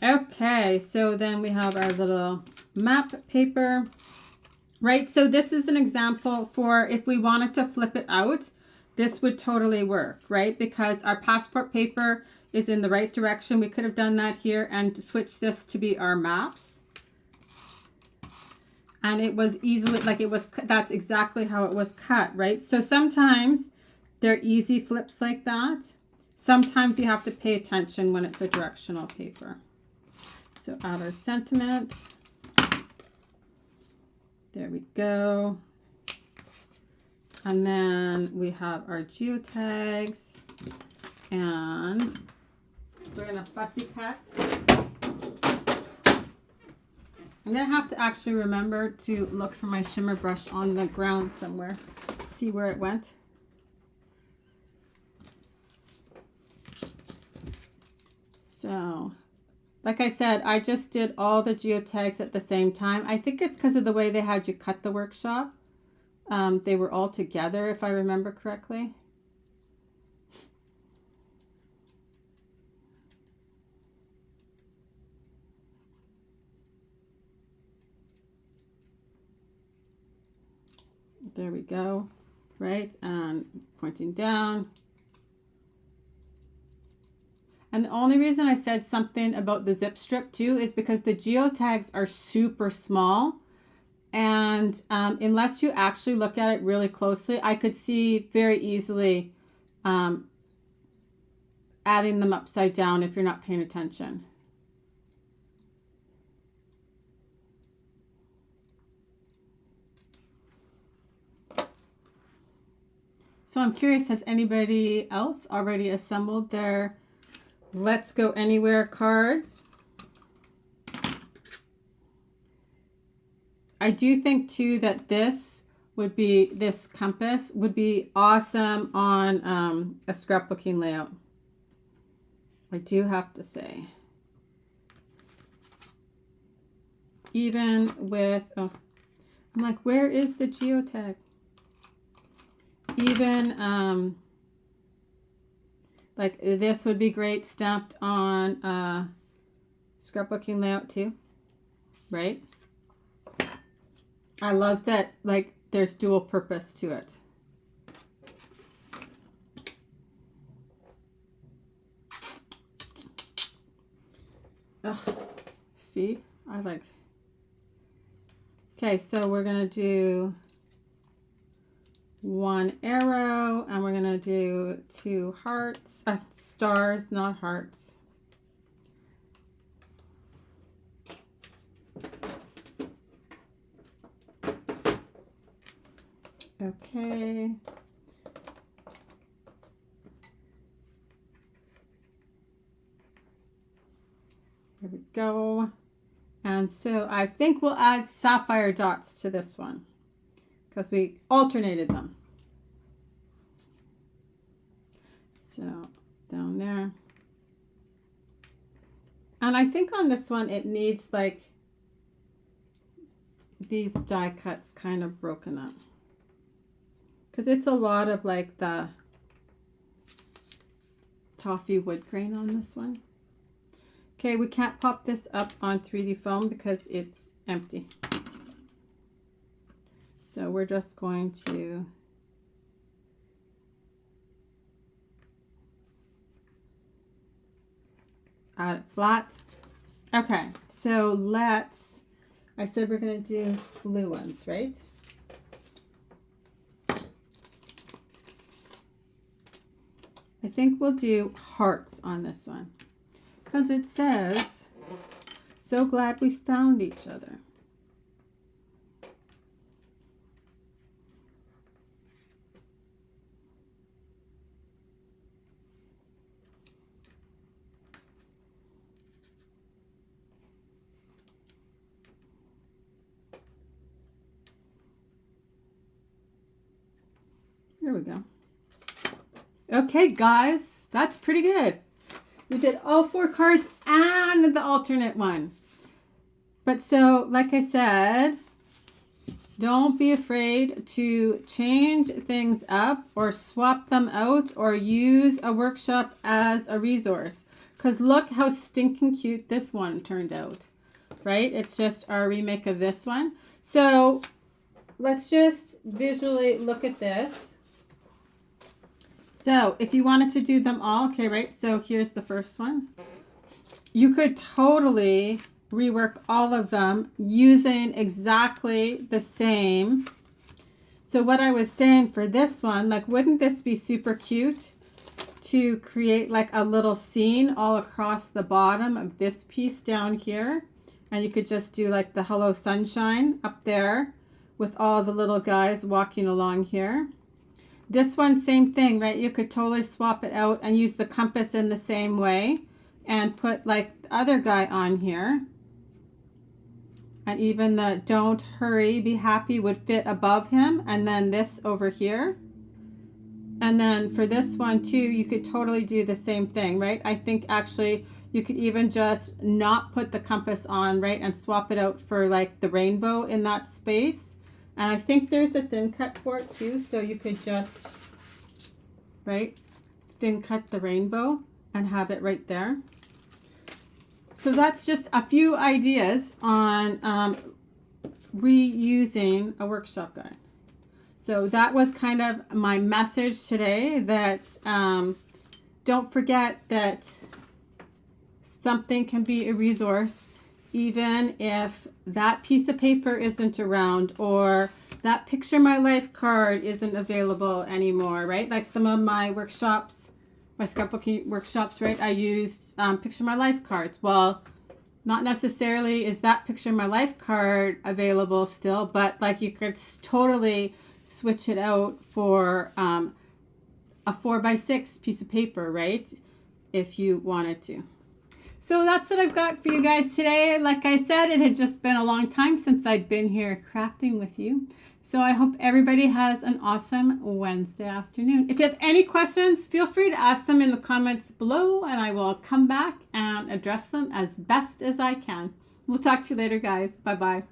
Okay, so then we have our little map paper, right? So this is an example for if we wanted to flip it out, this would totally work, right? Because our passport paper is in the right direction. We could have done that here and switched this to be our maps. And it was easily, like it was, that's exactly how it was cut, right? So sometimes they're easy flips like that. Sometimes you have to pay attention when it's a directional paper. So add our sentiment. There we go. And then we have our geotags. And we're going to fussy cut. I'm going to have to actually remember to look for my shimmer brush on the ground somewhere. See where it went. So, like I said, I just did all the geotags at the same time. I think it's because of the way they had you cut the workshop. They were all together, if I remember correctly. There we go, right? And pointing down. And the only reason I said something about the zip strip too is because the geotags are super small. And unless you actually look at it really closely, I could see very easily adding them upside down if you're not paying attention. So I'm curious, has anybody else already assembled their Let's Go Anywhere cards? I do think too that this compass would be awesome on a scrapbooking layout. I do have to say. Even with, oh, I'm like, where is the geotag? Even like this would be great stamped on scrapbooking layout too, right? I love that, like, there's dual purpose to it. Ugh. See, I like. Okay, so we're gonna do one arrow, and we're gonna do 2 hearts, stars, not hearts. Okay. There we go. And so I think we'll add sapphire dots to this one because we alternated them. So down there. And I think on this one it needs like these die cuts kind of broken up because it's a lot of like the toffee wood grain on this one. Okay, we can't pop this up on 3D foam because it's empty. So we're just going to add it flat. Okay, so let's, I said we're going to do blue ones, right? I think we'll do hearts on this one because it says, so glad we found each other. Here we go. Okay, guys, that's pretty good. We did all 4 cards and the alternate one. But so, like I said, don't be afraid to change things up or swap them out or use a workshop as a resource. Because look how stinking cute this one turned out, right? It's just our remake of this one. So let's just visually look at this. So if you wanted to do them all, okay, right? So here's the first one. You could totally rework all of them using exactly the same. So what I was saying for this one, like, wouldn't this be super cute to create like a little scene all across the bottom of this piece down here? And you could just do like the hello sunshine up there with all the little guys walking along here. This one, same thing, right? You could totally swap it out and use the compass in the same way and put like the other guy on here. And even the don't hurry, be happy would fit above him. And then this over here. And then for this one too, you could totally do the same thing, right? I think actually you could even just not put the compass on, right? And swap it out for like the rainbow in that space. And I think there's a thin cut for it too. So you could just, right, thin cut the rainbow and have it right there. So that's just a few ideas on reusing a workshop guide. So that was kind of my message today, that don't forget that something can be a resource even if that piece of paper isn't around or that Picture My Life card isn't available anymore, right? Like some of my workshops, my scrapbooking workshops, right? I used Picture My Life cards. Well, not necessarily is that Picture My Life card available still, but like you could totally switch it out for a 4x6 piece of paper, right? If you wanted to. So that's what I've got for you guys today. Like I said, it had just been a long time since I'd been here crafting with you. So I hope everybody has an awesome Wednesday afternoon. If you have any questions, feel free to ask them in the comments below and I will come back and address them as best as I can. We'll talk to you later, guys. Bye-bye.